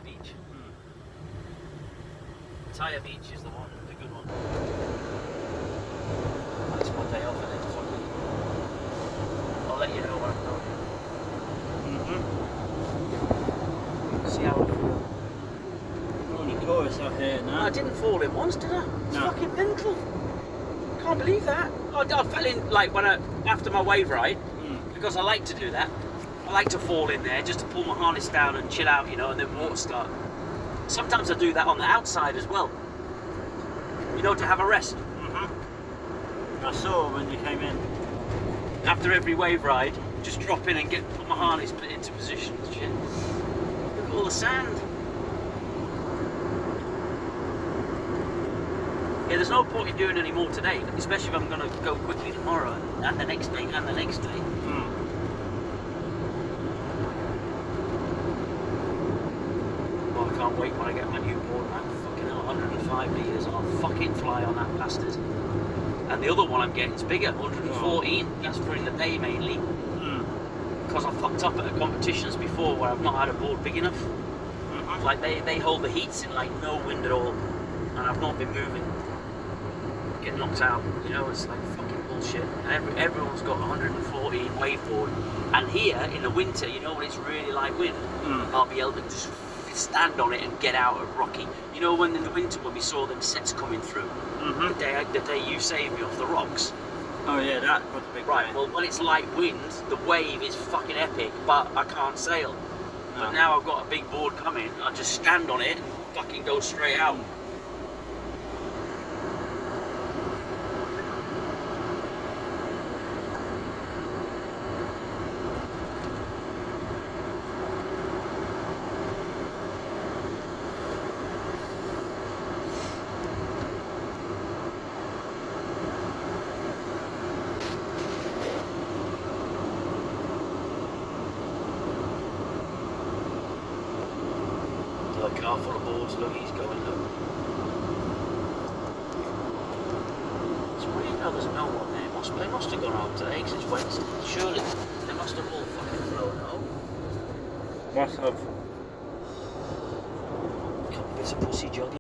Beach. Tyre Beach is the one, the good one. That's my day off and then fucking. I'll let you know where I'm going. See how I feel. Only chorus out here now. I didn't fall in once, did I? It's No. fucking mental. Can't believe that. I fell in like after my wave ride because I like to do that. I like to fall in there just to pull my harness down and chill out, you know, and then water start. Sometimes I do that on the outside as well. You know, to have a rest. I saw when you came in. After every wave ride, just drop in and put my harness into position and shit. Look at all the sand. Yeah, there's no point in doing any more today, especially if I'm going to go quickly tomorrow and the next day and the next day. Well, I can't wait when I get my new board, man. Fucking hell, 105 litres, I'll fucking fly on that bastard. And the other one I'm getting is bigger, 114. That's for in the day mainly. Because I fucked up at competitions before where I've not had a board big enough. Like they hold the heats in like no wind at all, and I've not been moving. Get knocked out, you know, it's like fucking bullshit. And everyone's got 114 waveboard, and here in the winter, you know, when it's really light wind, I'll be able to just stand on it and get out of rocky. You know, when in the winter when we saw them sets coming through, the day you saved me off the rocks. Oh yeah, that was a big Right. wave. Well, when it's light wind, the wave is fucking epic, but I can't sail. But now I've got a big board coming. I just stand on it and fucking go straight out. A car full of boards, look, he's going, look. It's weird how there's no one there. They must have gone home today because it's Wednesday. Surely they must have all fucking flown home. Must have. Couple bits of pussy jogging.